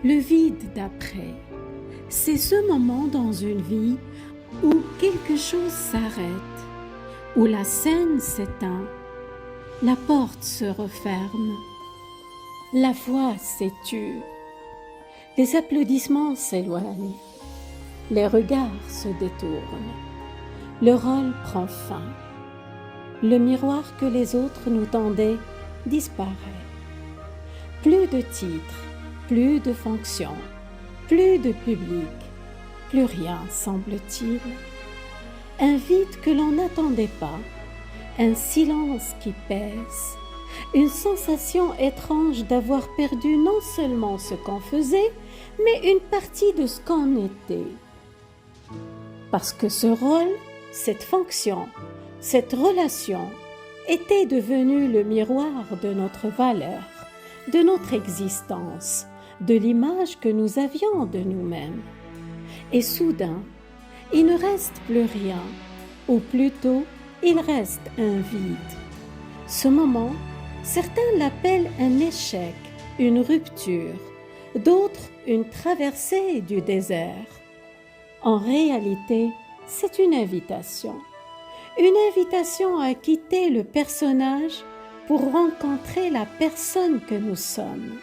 Le vide d'après, c'est ce moment dans une vie où quelque chose s'arrête, où la scène s'éteint, la porte se referme, la voix s'étue, les applaudissements s'éloignent, les regards se détournent, le rôle prend fin, le miroir que les autres nous tendaient disparaît. Plus de titres, plus de fonctions, plus de public, plus rien semble-t-il. Un vide que l'on n'attendait pas, un silence qui pèse, une sensation étrange d'avoir perdu non seulement ce qu'on faisait, mais une partie de ce qu'on était. Parce que ce rôle, cette fonction, cette relation était devenu le miroir de notre valeur, de notre existence, de l'image que nous avions de nous-mêmes. Et soudain, il ne reste plus rien, ou plutôt, il reste un vide. Ce moment, certains l'appellent un échec, une rupture, d'autres une traversée du désert. En réalité, c'est une invitation à quitter le personnage pour rencontrer la personne que nous sommes.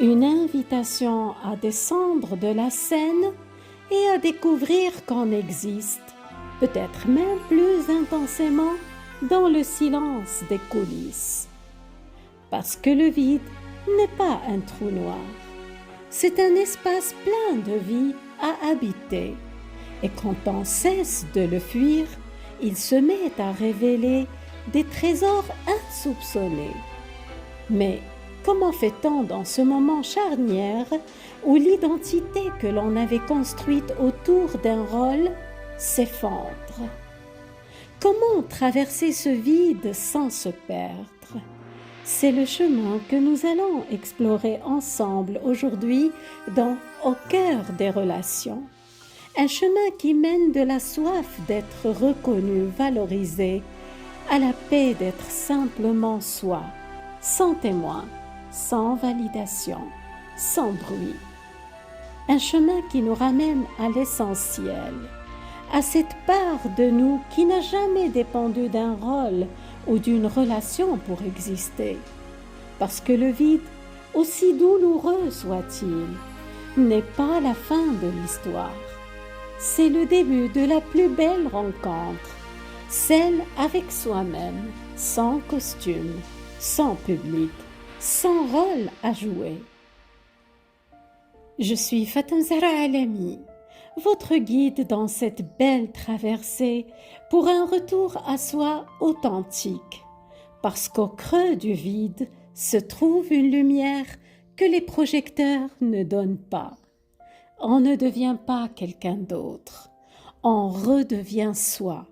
Une invitation à descendre de la scène et à découvrir qu'on existe, peut-être même plus intensément dans le silence des coulisses. Parce que le vide n'est pas un trou noir, c'est un espace plein de vie à habiter. Et quand on cesse de le fuir, il se met à révéler des trésors insoupçonnés. Mais comment fait-on dans ce moment charnière où l'identité que l'on avait construite autour d'un rôle s'effondre? Comment traverser ce vide sans se perdre? C'est le chemin que nous allons explorer ensemble aujourd'hui dans Au cœur des relations. Un chemin qui mène de la soif d'être reconnu, valorisé, à la paix d'être simplement soi, sans témoin, sans validation, sans bruit. Un chemin qui nous ramène à l'essentiel, à cette part de nous qui n'a jamais dépendu d'un rôle ou d'une relation pour exister. Parce que le vide, aussi douloureux soit-il, n'est pas la fin de l'histoire. C'est le début de la plus belle rencontre, celle avec soi-même, sans costume, sans public, sans rôle à jouer. Je suis Fatem Zahra Alami, votre guide dans cette belle traversée pour un retour à soi authentique, parce qu'au creux du vide se trouve une lumière que les projecteurs ne donnent pas. On ne devient pas quelqu'un d'autre, on redevient soi.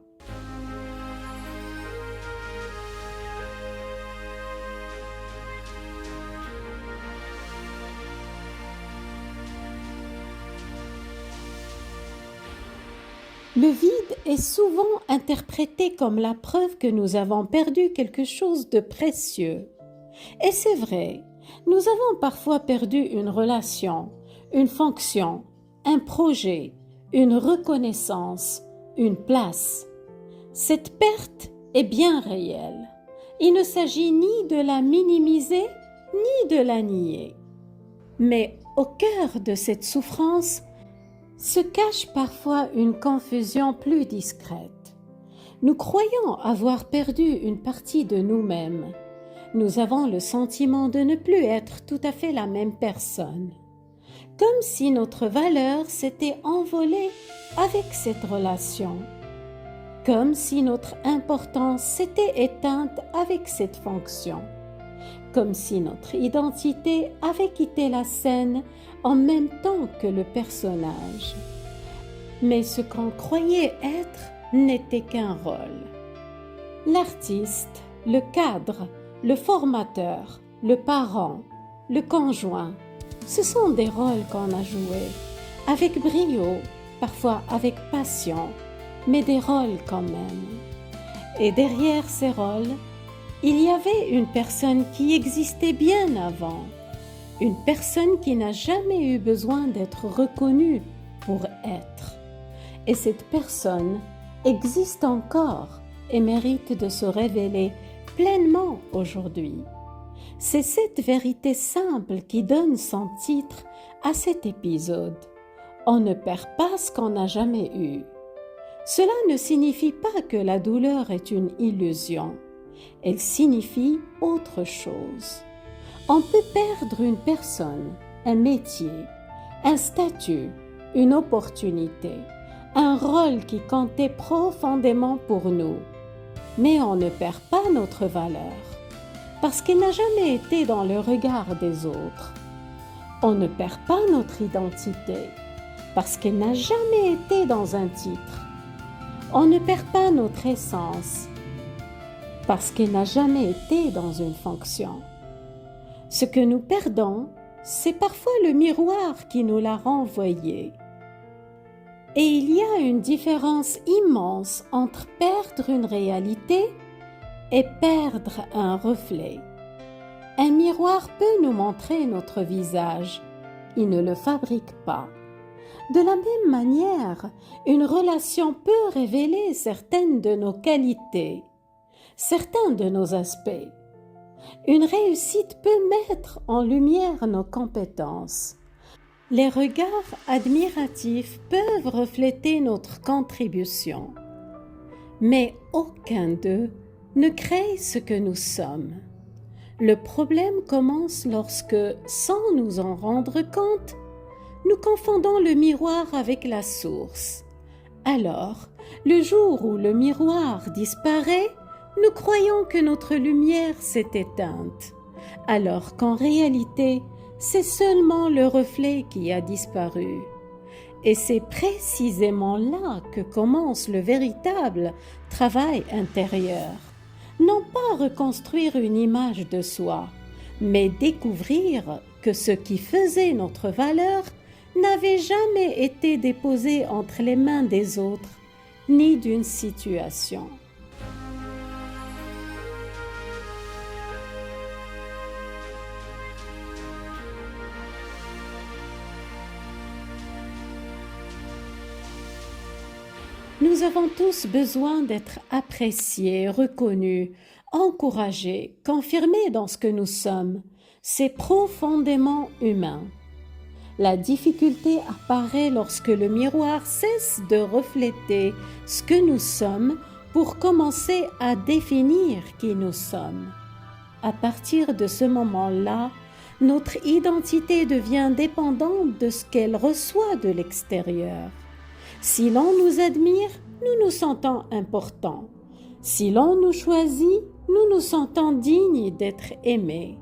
Le vide est souvent interprété comme la preuve que nous avons perdu quelque chose de précieux. Et c'est vrai, nous avons parfois perdu une relation, une fonction, un projet, une reconnaissance, une place. Cette perte est bien réelle. Il ne s'agit ni de la minimiser, ni de la nier. Mais au cœur de cette souffrance se cache parfois une confusion plus discrète. Nous croyons avoir perdu une partie de nous-mêmes. Nous avons le sentiment de ne plus être tout à fait la même personne. Comme si notre valeur s'était envolée avec cette relation. Comme si notre importance s'était éteinte avec cette fonction. Comme si notre identité avait quitté la scène en même temps que le personnage. Mais ce qu'on croyait être n'était qu'un rôle. L'artiste, le cadre, le formateur, le parent, le conjoint, ce sont des rôles qu'on a joués, avec brio, parfois avec passion, mais des rôles quand même. Et derrière ces rôles, il y avait une personne qui existait bien avant, une personne qui n'a jamais eu besoin d'être reconnue pour être. Et cette personne existe encore et mérite de se révéler pleinement aujourd'hui. C'est cette vérité simple qui donne son titre à cet épisode. On ne perd pas ce qu'on n'a jamais eu. Cela ne signifie pas que la douleur est une illusion. Elle signifie autre chose. On peut perdre une personne, un métier, un statut, une opportunité, un rôle qui comptait profondément pour nous. Mais on ne perd pas notre valeur, parce qu'elle n'a jamais été dans le regard des autres. On ne perd pas notre identité, parce qu'elle n'a jamais été dans un titre. On ne perd pas notre essence, parce qu'elle n'a jamais été dans une fonction. Ce que nous perdons, c'est parfois le miroir qui nous l'a renvoyé. Et il y a une différence immense entre perdre une réalité et perdre un reflet. Un miroir peut nous montrer notre visage, il ne le fabrique pas. De la même manière, une relation peut révéler certaines de nos qualités, certains de nos aspects. Une réussite peut mettre en lumière nos compétences. Les regards admiratifs peuvent refléter notre contribution, mais aucun d'eux ne crée ce que nous sommes. Le problème commence lorsque, sans nous en rendre compte, nous confondons le miroir avec la source. Alors, le jour où le miroir disparaît, nous croyons que notre lumière s'est éteinte, alors qu'en réalité, c'est seulement le reflet qui a disparu. Et c'est précisément là que commence le véritable travail intérieur. Non pas reconstruire une image de soi, mais découvrir que ce qui faisait notre valeur n'avait jamais été déposé entre les mains des autres, ni d'une situation. Nous avons tous besoin d'être appréciés, reconnus, encouragés, confirmés dans ce que nous sommes. C'est profondément humain. La difficulté apparaît lorsque le miroir cesse de refléter ce que nous sommes pour commencer à définir qui nous sommes. À partir de ce moment-là, notre identité devient dépendante de ce qu'elle reçoit de l'extérieur. Si l'on nous admire, nous nous sentons importants. Si l'on nous choisit, nous nous sentons dignes d'être aimés.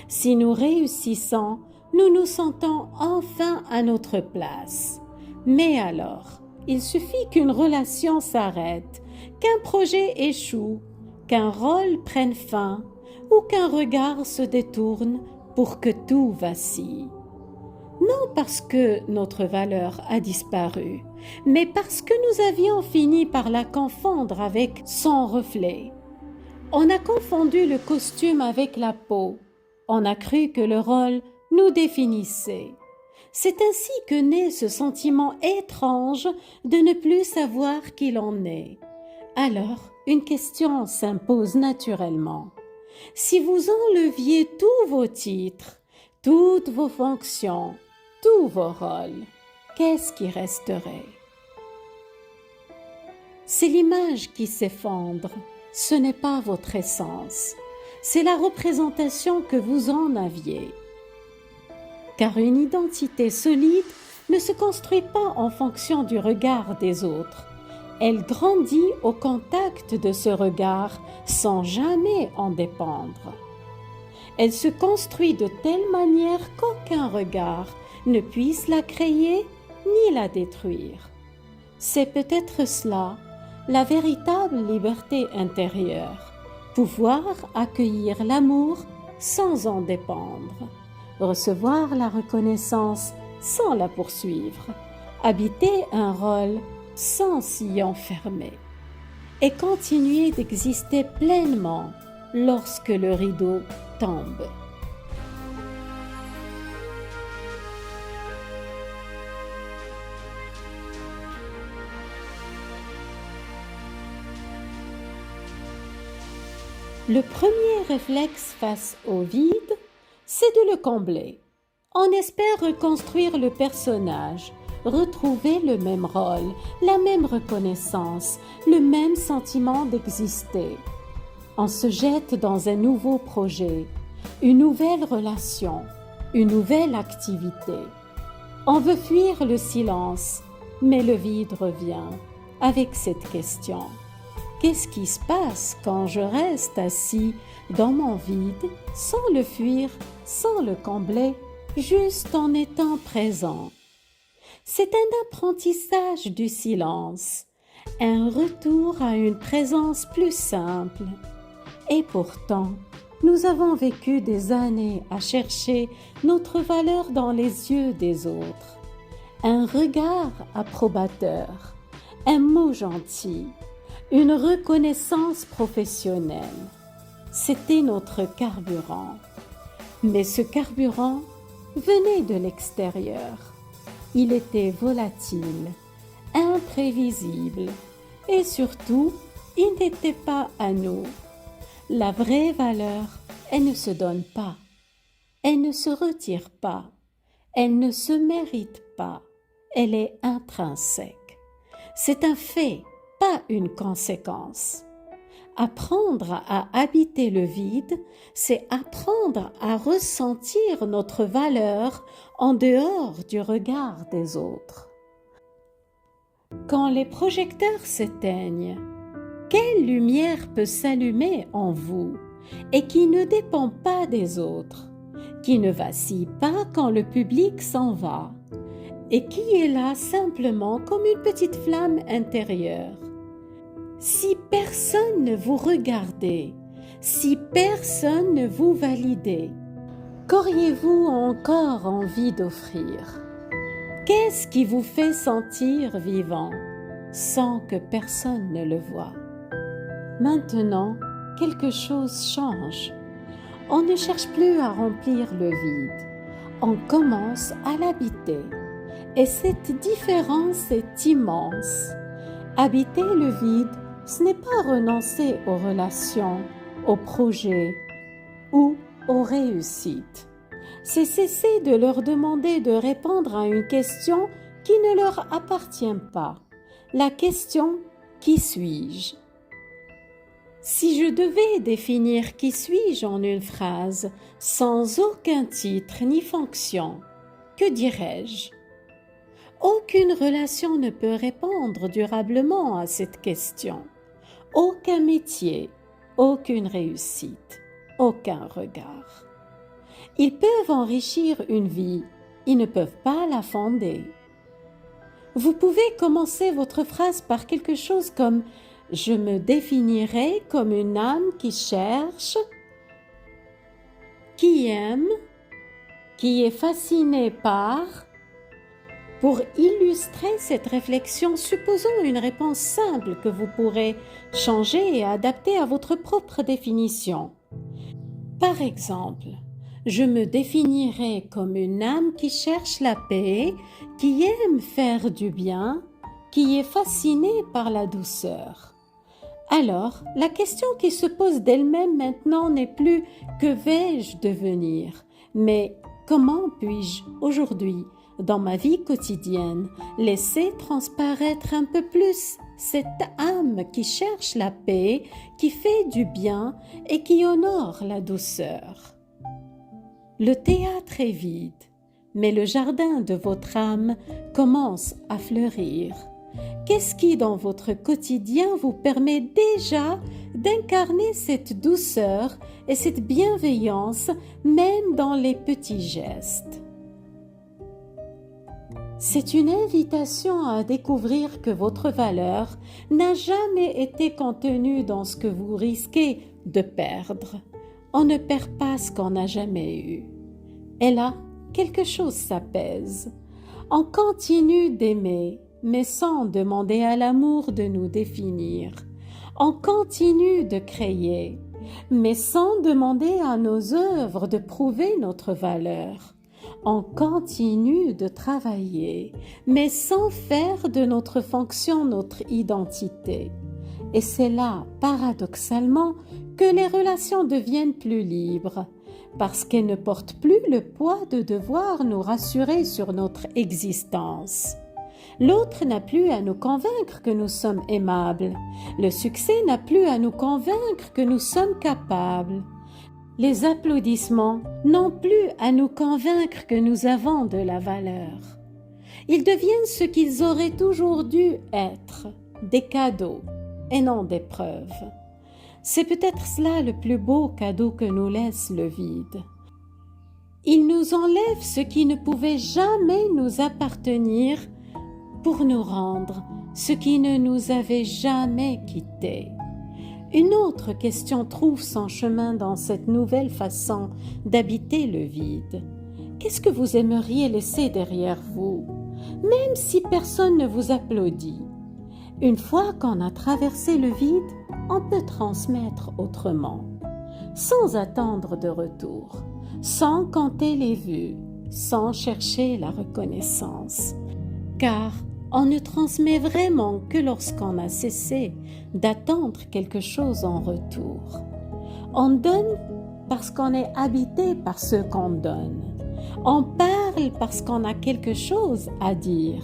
Si nous réussissons, nous nous sentons enfin à notre place. Mais alors, il suffit qu'une relation s'arrête, qu'un projet échoue, qu'un rôle prenne fin ou qu'un regard se détourne pour que tout vacille. Non parce que notre valeur a disparu, mais parce que nous avions fini par la confondre avec son reflet. On a confondu le costume avec la peau. On a cru que le rôle nous définissait. C'est ainsi que naît ce sentiment étrange de ne plus savoir qui l'on est. Alors, une question s'impose naturellement. Si vous enleviez tous vos titres, toutes vos fonctions, tous vos rôles, qu'est-ce qui resterait? C'est l'image qui s'effondre, ce n'est pas votre essence, c'est la représentation que vous en aviez. Car une identité solide ne se construit pas en fonction du regard des autres. Elle grandit au contact de ce regard sans jamais en dépendre. Elle se construit de telle manière qu'aucun regard ne puisse la créer ni la détruire. C'est peut-être cela, la véritable liberté intérieure, pouvoir accueillir l'amour sans en dépendre, recevoir la reconnaissance sans la poursuivre, habiter un rôle sans s'y enfermer, et continuer d'exister pleinement lorsque le rideau tombe. Le premier réflexe face au vide, c'est de le combler. On espère reconstruire le personnage, retrouver le même rôle, la même reconnaissance, le même sentiment d'exister. On se jette dans un nouveau projet, une nouvelle relation, une nouvelle activité. On veut fuir le silence, mais le vide revient avec cette question. Qu'est-ce qui se passe quand je reste assis dans mon vide, sans le fuir, sans le combler, juste en étant présent? C'est un apprentissage du silence, un retour à une présence plus simple. Et pourtant, nous avons vécu des années à chercher notre valeur dans les yeux des autres. Un regard approbateur, un mot gentil, une reconnaissance professionnelle. C'était notre carburant. Mais ce carburant venait de l'extérieur. Il était volatile, imprévisible et surtout, il n'était pas à nous. La vraie valeur, elle ne se donne pas, elle ne se retire pas, elle ne se mérite pas, elle est intrinsèque. C'est un fait, pas une conséquence. Apprendre à habiter le vide, c'est apprendre à ressentir notre valeur en dehors du regard des autres. Quand les projecteurs s'éteignent, quelle lumière peut s'allumer en vous et qui ne dépend pas des autres, qui ne vacille pas quand le public s'en va et qui est là simplement comme une petite flamme intérieure? Si personne ne vous regardait, si personne ne vous validait, qu'auriez-vous encore envie d'offrir? Qu'est-ce qui vous fait sentir vivant sans que personne ne le voie? Maintenant, quelque chose change. On ne cherche plus à remplir le vide. On commence à l'habiter. Et cette différence est immense. Habiter le vide, ce n'est pas renoncer aux relations, aux projets ou aux réussites. C'est cesser de leur demander de répondre à une question qui ne leur appartient pas. La question « Qui suis-je » Si je devais définir qui suis-je en une phrase, sans aucun titre ni fonction, que dirais-je? Aucune relation ne peut répondre durablement à cette question. Aucun métier, aucune réussite, aucun regard. Ils peuvent enrichir une vie, ils ne peuvent pas la fonder. Vous pouvez commencer votre phrase par quelque chose comme « Je me définirai comme une âme qui cherche, qui aime, qui est fascinée par… » Pour illustrer cette réflexion, supposons une réponse simple que vous pourrez changer et adapter à votre propre définition. Par exemple, je me définirai comme une âme qui cherche la paix, qui aime faire du bien, qui est fascinée par la douceur. Alors, la question qui se pose d'elle-même maintenant n'est plus « que vais-je devenir ?» mais « comment puis-je aujourd'hui ?» dans ma vie quotidienne, laisser transparaître un peu plus cette âme qui cherche la paix, qui fait du bien et qui honore la douceur. Le théâtre est vide, mais le jardin de votre âme commence à fleurir. Qu'est-ce qui, dans votre quotidien, vous permet déjà d'incarner cette douceur et cette bienveillance, même dans les petits gestes? C'est une invitation à découvrir que votre valeur n'a jamais été contenue dans ce que vous risquez de perdre. On ne perd pas ce qu'on n'a jamais eu. Et là, quelque chose s'apaise. On continue d'aimer, mais sans demander à l'amour de nous définir. On continue de créer, mais sans demander à nos œuvres de prouver notre valeur. On continue de travailler, mais sans faire de notre fonction notre identité. Et c'est là, paradoxalement, que les relations deviennent plus libres, parce qu'elles ne portent plus le poids de devoir nous rassurer sur notre existence. L'autre n'a plus à nous convaincre que nous sommes aimables. Le succès n'a plus à nous convaincre que nous sommes capables. Les applaudissements n'ont plus à nous convaincre que nous avons de la valeur. Ils deviennent ce qu'ils auraient toujours dû être, des cadeaux et non des preuves. C'est peut-être cela le plus beau cadeau que nous laisse le vide. Il nous enlève ce qui ne pouvait jamais nous appartenir pour nous rendre ce qui ne nous avait jamais quittés. Une autre question trouve son chemin dans cette nouvelle façon d'habiter le vide. Qu'est-ce que vous aimeriez laisser derrière vous, même si personne ne vous applaudit? Une fois qu'on a traversé le vide, on peut transmettre autrement, sans attendre de retour, sans compter les vues, sans chercher la reconnaissance. Car on ne transmet vraiment que lorsqu'on a cessé d'attendre quelque chose en retour. On donne parce qu'on est habité par ce qu'on donne. On parle parce qu'on a quelque chose à dire.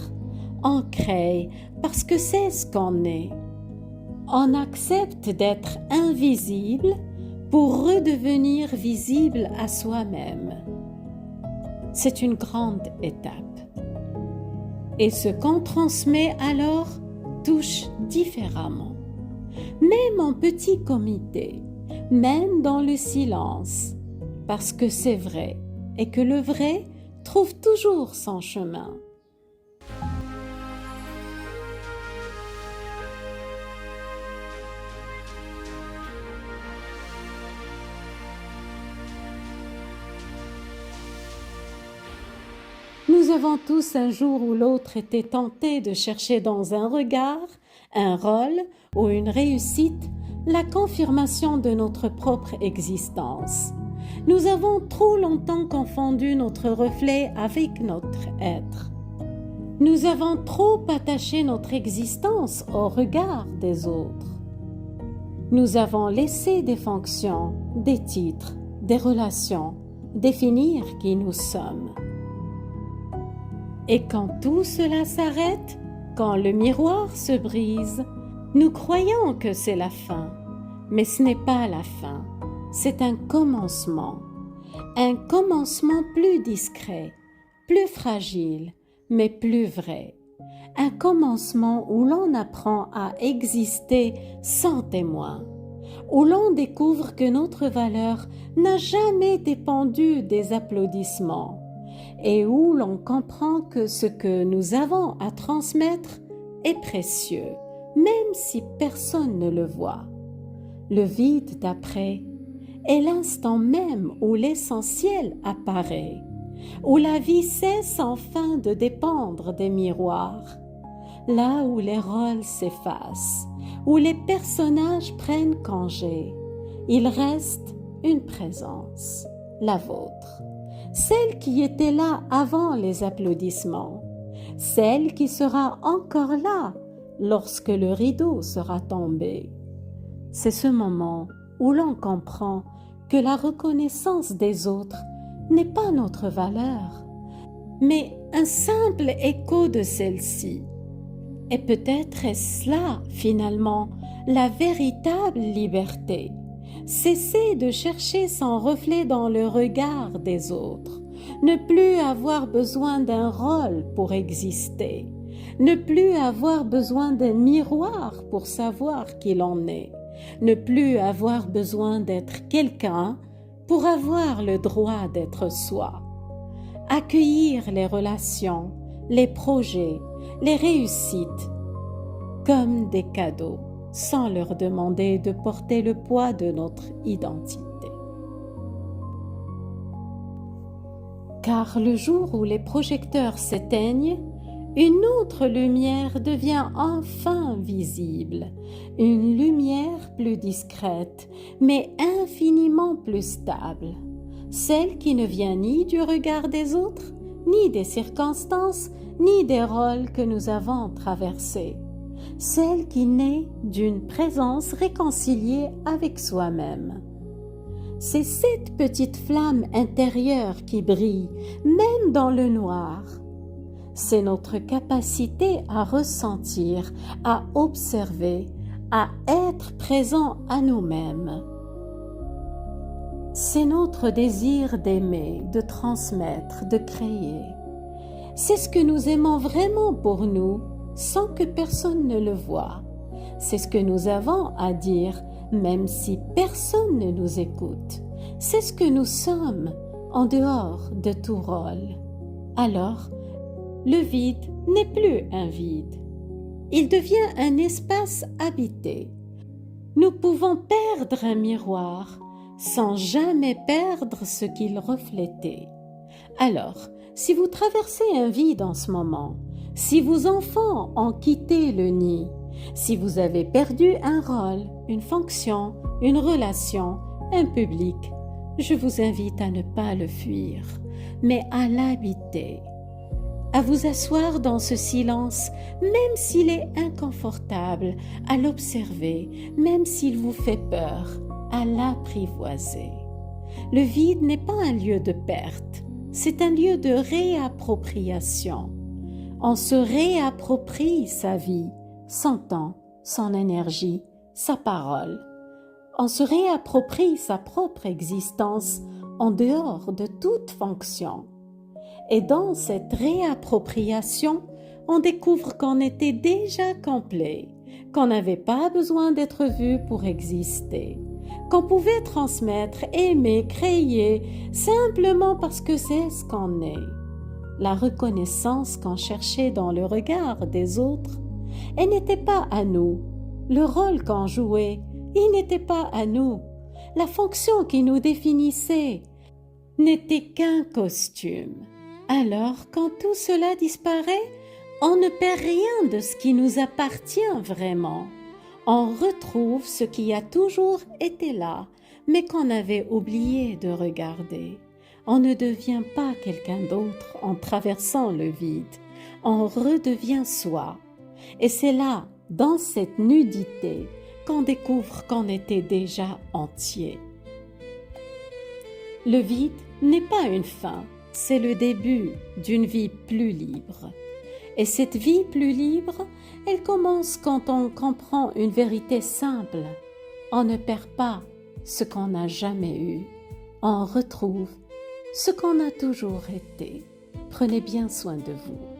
On crée parce que c'est ce qu'on est. On accepte d'être invisible pour redevenir visible à soi-même. C'est une grande étape. Et ce qu'on transmet alors touche différemment. Même en petit comité, même dans le silence, parce que c'est vrai et que le vrai trouve toujours son chemin. Nous avons tous un jour ou l'autre été tentés de chercher dans un regard, un rôle ou une réussite la confirmation de notre propre existence. Nous avons trop longtemps confondu notre reflet avec notre être. Nous avons trop attaché notre existence au regard des autres. Nous avons laissé des fonctions, des titres, des relations définir qui nous sommes. Et quand tout cela s'arrête, quand le miroir se brise, nous croyons que c'est la fin. Mais ce n'est pas la fin, c'est un commencement plus discret, plus fragile, mais plus vrai. Un commencement où l'on apprend à exister sans témoin, où l'on découvre que notre valeur n'a jamais dépendu des applaudissements, et où l'on comprend que ce que nous avons à transmettre est précieux, même si personne ne le voit. Le vide d'après est l'instant même où l'essentiel apparaît, où la vie cesse enfin de dépendre des miroirs, là où les rôles s'effacent, où les personnages prennent congé. Il reste une présence, la vôtre. Celle qui était là avant les applaudissements, celle qui sera encore là lorsque le rideau sera tombé. C'est ce moment où l'on comprend que la reconnaissance des autres n'est pas notre valeur, mais un simple écho de celle-ci. Et peut-être est-ce cela, finalement, la véritable liberté. Cesser de chercher son reflet dans le regard des autres, ne plus avoir besoin d'un rôle pour exister, ne plus avoir besoin d'un miroir pour savoir qui l'on est, ne plus avoir besoin d'être quelqu'un pour avoir le droit d'être soi. Accueillir les relations, les projets, les réussites comme des cadeaux, sans leur demander de porter le poids de notre identité. Car le jour où les projecteurs s'éteignent, une autre lumière devient enfin visible, une lumière plus discrète, mais infiniment plus stable, celle qui ne vient ni du regard des autres, ni des circonstances, ni des rôles que nous avons traversés. celle qui naît d'une présence réconciliée avec soi-même. C'est cette petite flamme intérieure qui brille, même dans le noir. C'est notre capacité à ressentir, à observer, à être présent à nous-mêmes. C'est notre désir d'aimer, de transmettre, de créer. C'est ce que nous aimons vraiment pour nous, sans que personne ne le voie. C'est ce que nous avons à dire, même si personne ne nous écoute. C'est ce que nous sommes, en dehors de tout rôle. Alors, le vide n'est plus un vide. Il devient un espace habité. Nous pouvons perdre un miroir sans jamais perdre ce qu'il reflétait. Alors, si vous traversez un vide en ce moment, si vos enfants ont quitté le nid, si vous avez perdu un rôle, une fonction, une relation, un public, je vous invite à ne pas le fuir, mais à l'habiter, à vous asseoir dans ce silence, même s'il est inconfortable, à l'observer, même s'il vous fait peur, à l'apprivoiser. Le vide n'est pas un lieu de perte, c'est un lieu de réappropriation. On se réapproprie sa vie, son temps, son énergie, sa parole. On se réapproprie sa propre existence en dehors de toute fonction. Et dans cette réappropriation, on découvre qu'on était déjà complet, qu'on n'avait pas besoin d'être vu pour exister, qu'on pouvait transmettre, aimer, créer, simplement parce que c'est ce qu'on est. La reconnaissance qu'on cherchait dans le regard des autres, elle n'était pas à nous. Le rôle qu'on jouait, il n'était pas à nous. La fonction qui nous définissait n'était qu'un costume. Alors, quand tout cela disparaît, on ne perd rien de ce qui nous appartient vraiment. On retrouve ce qui a toujours été là, mais qu'on avait oublié de regarder. On ne devient pas quelqu'un d'autre en traversant le vide. On redevient soi. Et c'est là, dans cette nudité, qu'on découvre qu'on était déjà entier. Le vide n'est pas une fin, c'est le début d'une vie plus libre. Et cette vie plus libre, elle commence quand on comprend une vérité simple. On ne perd pas ce qu'on n'a jamais eu. On retrouve ce qu'on a toujours été. Prenez bien soin de vous.